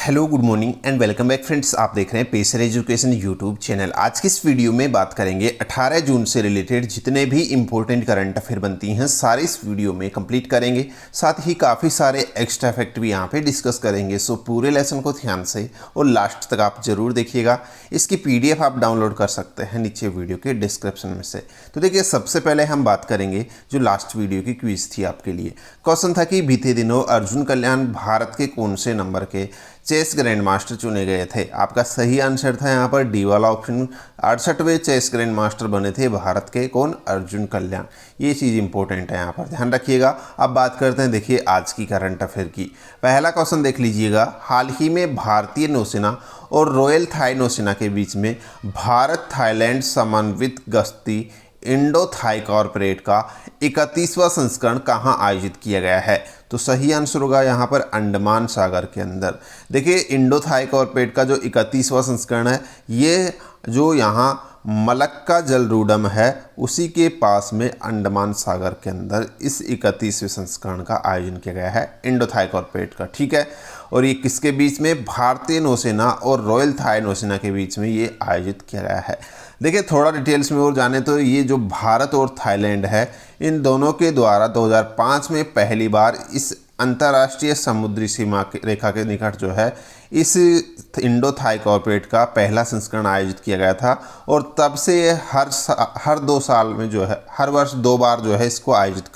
Hello good morning and welcome back friends. आप देख रहे हैं पेसर एजुकेशन यूट्यूब चैनल। आज की इस वीडियो में बात करेंगे 18 जून से रिलेटेड जितने भी इंपॉर्टेंट करंट अफेयर बनती हैं सारे इस वीडियो में कंप्लीट करेंगे। साथ ही काफ़ी सारे एक्स्ट्रा फैक्ट भी यहाँ पे डिस्कस करेंगे। सो पूरे लेसन को ध्यान से और लास्ट तक आप जरूर देखिएगा। इसकी PDF आप डाउनलोड कर सकते हैं नीचे वीडियो के डिस्क्रिप्शन में से। तो देखिए, सबसे पहले हम बात करेंगे जो लास्ट वीडियो की क्विज थी आपके लिए। क्वेश्चन था कि बीते दिनों अर्जुन कल्याण भारत के कौन से नंबर के चेस ग्रैंड मास्टर चुने गए थे। आपका सही आंसर था यहाँ पर डी वाला ऑप्शन। 68वें चेस ग्रैंड मास्टर बने थे भारत के कौन? अर्जुन कल्याण। ये चीज़ इंपॉर्टेंट है, यहाँ पर ध्यान रखिएगा। अब बात करते हैं देखिए आज की करंट अफेयर की। पहला क्वेश्चन देख लीजिएगा। हाल ही में भारतीय नौसेना और रॉयल थाई नौसेना के बीच में भारत थाईलैंड समन्वित गश्ती इंडो थाई कॉर्पोरेट का 31वां संस्करण कहाँ आयोजित किया गया है? तो सही आंसर होगा यहाँ पर अंडमान सागर के अंदर। देखिए, इंडो थाई कॉर्पोरेट का जो 31वां संस्करण है, ये जो यहाँ मलक्का जलरूडम है उसी के पास में अंडमान सागर के अंदर इस 31वें संस्करण का आयोजन किया गया है इंडो थाई कॉर्पोरेट का। ठीक है, और ये किसके बीच में? भारतीय नौसेना और रॉयल थाई नौसेना के बीच में ये आयोजित किया गया है। देखिए, थोड़ा डिटेल्स में और जाने तो ये जो भारत और थाईलैंड है, इन दोनों के द्वारा 2005 में पहली बार इस अंतर्राष्ट्रीय समुद्री सीमा रेखा के निकट जो है इस इंडो थाई कॉर्पोरेट का पहला संस्करण आयोजित किया गया था। और तब से ये हर 2 साल में जो है, हर वर्ष 2 बार जो है इसको आयोजित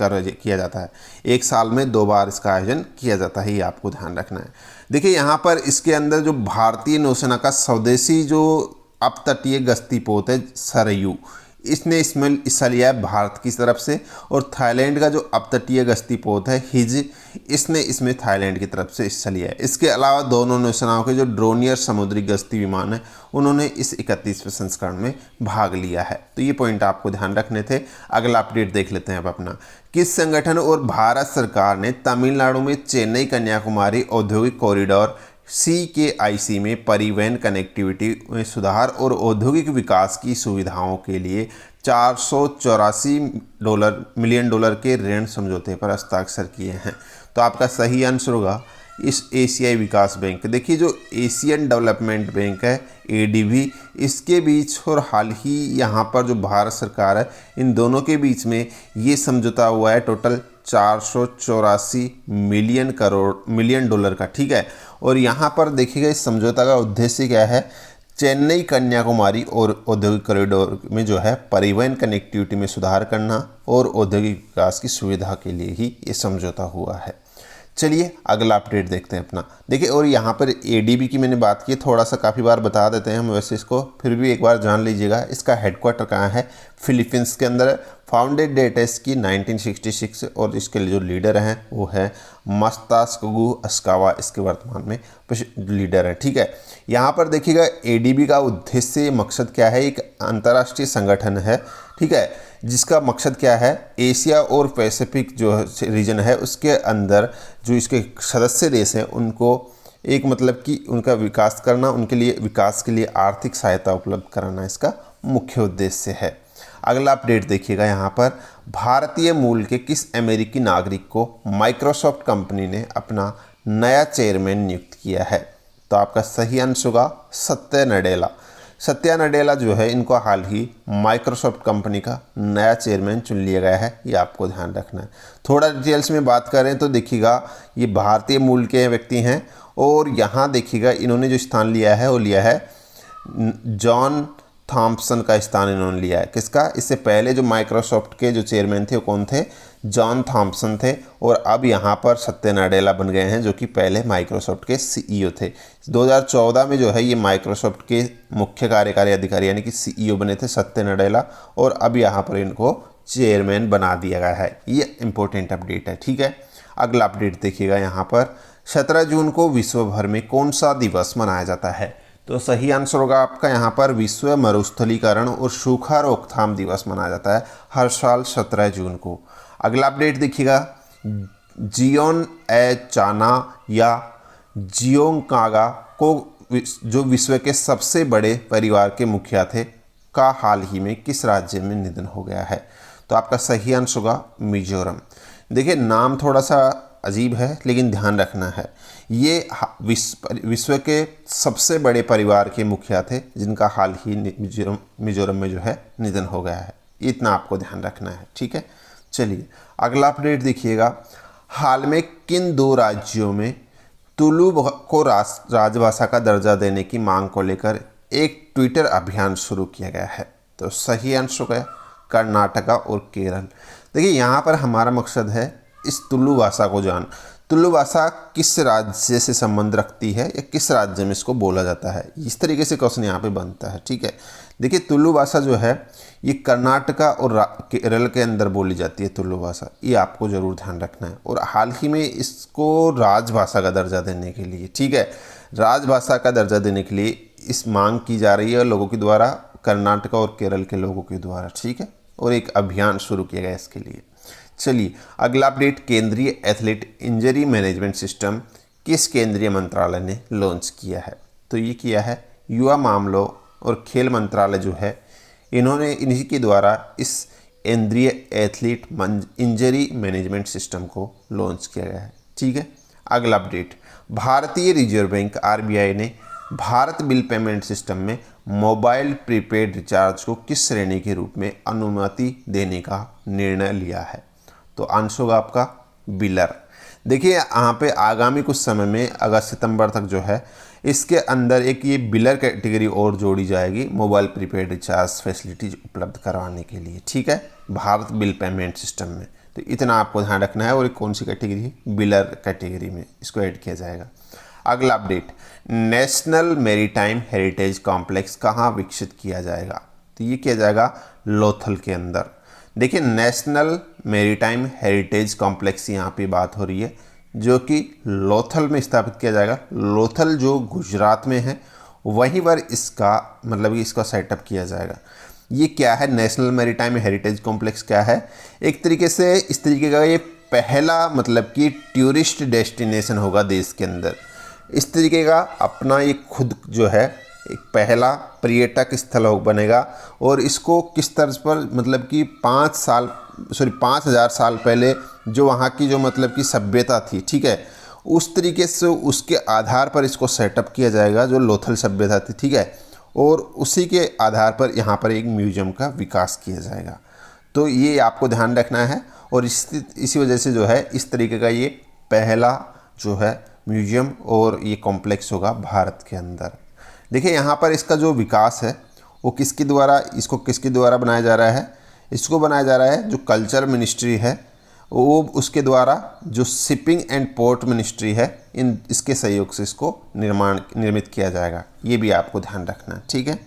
किया जाता है। 1 साल में 2 बार इसका आयोजन किया जाता है, ये आपको ध्यान रखना है। देखिए, यहाँ पर इसके अंदर जो भारतीय नौसेना का स्वदेशी जो अपतटीय गश्ती पोत है सरयू, इसने इसमें हिस्सा लिया है भारत की तरफ से। और थाईलैंड का जो अपतटीय गश्ती पोत है हिज, इसने इसमें थाईलैंड की तरफ से हिस्सा लिया है। इसके अलावा दोनों नौसेनाओं के जो ड्रोनियर समुद्री गश्ती विमान है, उन्होंने इस 31वें संस्करण में भाग लिया है। तो ये पॉइंट आपको ध्यान रखने थे। अगला अपडेट देख लेते हैं अब अपना। किस संगठन और भारत सरकार ने तमिलनाडु में चेन्नई कन्याकुमारी औद्योगिक कॉरिडोर CKIC में परिवहन कनेक्टिविटी में सुधार और औद्योगिक विकास की सुविधाओं के लिए $484 मिलियन के ऋण समझौते पर हस्ताक्षर किए हैं? तो आपका सही आंसर होगा इस एशियाई विकास बैंक। देखिए, जो एशियन डेवलपमेंट बैंक है ADB, इसके बीच और हाल ही यहाँ पर जो भारत सरकार है, इन दोनों के बीच में ये समझौता हुआ है टोटल 484 मिलियन डॉलर का। ठीक है, और यहाँ पर देखिएगा इस समझौता का उद्देश्य क्या है? चेन्नई कन्याकुमारी और औद्योगिक कॉरिडोर में जो है परिवहन कनेक्टिविटी में सुधार करना और औद्योगिक विकास की सुविधा के लिए ही ये समझौता हुआ है। चलिए अगला अपडेट देखते हैं अपना। देखिए, और यहाँ पर ADB की मैंने बात की, थोड़ा सा काफ़ी बार बता देते हैं हम, वैसे इसको फिर भी एक बार जान लीजिएगा। इसका हेडक्वार्टर कहाँ है? फिलीपींस के अंदर। फाउंडेड डेट है इसकी 1966 और इसके जो लीडर हैं वो है मस्तास्कगु अस्कावा, इसके वर्तमान में लीडर हैं। ठीक है, यहाँ पर देखिएगा ADB का उद्देश्य मकसद क्या है? एक अंतर्राष्ट्रीय संगठन है, ठीक है, जिसका मकसद क्या है? एशिया और पैसिफिक जो रीजन है उसके अंदर जो इसके सदस्य देश हैं उनको एक मतलब कि उनका विकास करना, उनके लिए विकास के लिए आर्थिक सहायता उपलब्ध कराना इसका मुख्य उद्देश्य है। अगला अपडेट देखिएगा। यहाँ पर भारतीय मूल के किस अमेरिकी नागरिक को माइक्रोसॉफ्ट कंपनी ने अपना नया चेयरमैन नियुक्त किया है? तो आपका सही आंसर होगा सत्या नडेला। सत्या नडेला जो है, इनको हाल ही माइक्रोसॉफ्ट कंपनी का नया चेयरमैन चुन लिया गया है, ये आपको ध्यान रखना है। थोड़ा डिटेल्स में बात करें तो देखिएगा ये भारतीय मूल के व्यक्ति हैं और यहाँ देखिएगा इन्होंने जो स्थान लिया है वो लिया है जॉन थॉम्पसन का स्थान इन्होंने लिया है। किसका? इससे पहले जो माइक्रोसॉफ्ट के जो चेयरमैन थे वो कौन थे? जॉन थॉम्पसन थे। और अब यहाँ पर सत्या नडेला बन गए हैं जो कि पहले माइक्रोसॉफ्ट के CEO थे। 2014 में जो है ये माइक्रोसॉफ्ट के मुख्य कार्यकारी अधिकारी यानी कि CEO बने थे सत्या नडेला, और अब यहाँ पर इनको चेयरमैन बना दिया गया है। ये इंपॉर्टेंट अपडेट है। ठीक है, अगला अपडेट देखिएगा। यहाँ पर 17 जून को विश्व भर में कौन सा दिवस मनाया जाता है? तो सही आंसर होगा आपका यहाँ पर विश्व मरुस्थलीकरण और सूखा रोकथाम दिवस मनाया जाता है हर साल 17 जून को। अगला अपडेट देखिएगा। जियोन ए चाना या जियोंगकागा को जो विश्व के सबसे बड़े परिवार के मुखिया थे का हाल ही में किस राज्य में निधन हो गया है? तो आपका सही आंसर होगा मिजोरम। देखिए, नाम थोड़ा सा अजीब है लेकिन ध्यान रखना है। ये विश्व के सबसे बड़े परिवार के मुखिया थे जिनका हाल ही मिजोरम में जो है निधन हो गया है। इतना आपको ध्यान रखना है, ठीक है। चलिए अगला अपडेट देखिएगा। हाल में किन 2 राज्यों में तुलु को राजभाषा का दर्जा देने की मांग को लेकर एक ट्विटर अभियान शुरू किया गया है? तो सही आंसर हो गया कर्नाटका और केरल। देखिए यहाँ पर हमारा मकसद है इस तुलु भाषा को तुलु भाषा किस राज्य से संबंध रखती है या किस राज्य में इसको बोला जाता है, इस तरीके से क्वेश्चन यहाँ पे बनता है, ठीक है। देखिए तुलु भाषा जो है ये कर्नाटका और केरल के अंदर बोली जाती है तुलु भाषा, ये आपको ज़रूर ध्यान रखना है। और हाल ही में इसको राजभाषा का दर्जा देने के लिए, ठीक है, राजभाषा का दर्जा देने के लिए इस मांग की जा रही है लोगों के द्वारा, कर्नाटका और केरल के लोगों के द्वारा, ठीक है। और एक अभियान शुरू किया गया इसके लिए। चलिए अगला अपडेट, केंद्रीय एथलीट इंजरी मैनेजमेंट सिस्टम किस केंद्रीय मंत्रालय ने लॉन्च किया है? तो ये किया है युवा मामलों और खेल मंत्रालय जो है, इन्हीं के द्वारा इस केंद्रीय एथलीट इंजरी मैनेजमेंट सिस्टम को लॉन्च किया गया है, ठीक है। अगला अपडेट, भारतीय रिजर्व बैंक RBI ने भारत बिल पेमेंट सिस्टम में मोबाइल प्रीपेड रिचार्ज को किस श्रेणी के रूप में अनुमति देने का निर्णय लिया है? तो आंसर होगा आपका बिलर। देखिए यहाँ पे आगामी कुछ समय में अगस्त सितंबर तक जो है इसके अंदर एक ये बिलर कैटेगरी और जोड़ी जाएगी मोबाइल प्रीपेड रिचार्ज फैसिलिटीज उपलब्ध करवाने के लिए, ठीक है, भारत बिल पेमेंट सिस्टम में। तो इतना आपको ध्यान रखना है। और कौन सी कैटेगरी है? बिलर कैटेगरी में इसको ऐड किया जाएगा। अगला update, national maritime heritage complex कहाँ विकसित किया जाएगा? तो ये किया जाएगा लोथल के अंदर। देखिए नेशनल मैरीटाइम हेरिटेज कॉम्प्लेक्स यहाँ पे बात हो रही है जो कि लोथल में स्थापित किया जाएगा। लोथल जो गुजरात में है वहीं पर इसका मतलब इसका सेटअप किया जाएगा। ये क्या है? नेशनल मैरीटाइम हेरिटेज कॉम्प्लेक्स क्या है? एक तरीके से इस तरीके का ये पहला मतलब कि टूरिस्ट डेस्टिनेशन होगा देश के अंदर। इस तरीके का अपना ये खुद जो है एक पहला पर्यटक स्थल बनेगा। और इसको किस तर्ज पर मतलब कि 5,000 साल पहले जो वहाँ की जो मतलब कि सभ्यता थी, ठीक है, उस तरीके से उसके आधार पर इसको सेटअप किया जाएगा जो लोथल सभ्यता थी, ठीक है। और उसी के आधार पर यहाँ पर एक म्यूजियम का विकास किया जाएगा। तो ये आपको ध्यान रखना है। और इसी वजह से जो है इस तरीके का ये पहला जो है म्यूजियम और ये कॉम्प्लेक्स होगा भारत के अंदर। देखिए यहाँ पर इसका जो विकास है वो किसके द्वारा बनाया जा रहा है? इसको बनाया जा रहा है जो कल्चर मिनिस्ट्री है वो उसके द्वारा, जो शिपिंग एंड पोर्ट मिनिस्ट्री है इसके सहयोग से इसको निर्मित किया जाएगा। ये भी आपको ध्यान रखना है, ठीक है।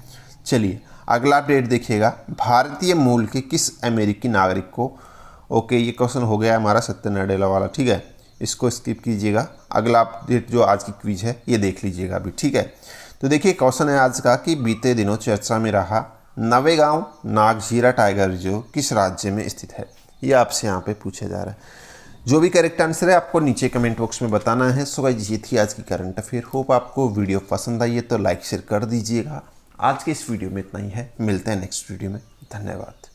चलिए अगला अपडेट देखिएगा। भारतीय मूल के किस अमेरिकी नागरिक को, ओके ये क्वेश्चन हो गया हमारा सत्य नाडेला वाला, ठीक है, इसको स्किप कीजिएगा। अगला अपडेट जो आज की क्विज है ये देख लीजिएगा अभी, ठीक है। तो देखिए क्वेश्चन है आज का कि बीते दिनों चर्चा में रहा नवेगांव नागझीरा टाइगर रिजर्व किस राज्य में स्थित है? ये आपसे यहाँ पे पूछा जा रहा है। जो भी करेक्ट आंसर है आपको नीचे कमेंट बॉक्स में बताना है। सो गाइस ये थी आज की करंट अफेयर। होप आपको वीडियो पसंद आई है तो लाइक शेयर कर दीजिएगा। आज के इस वीडियो में इतना ही है, मिलते हैं नेक्स्ट वीडियो में। धन्यवाद।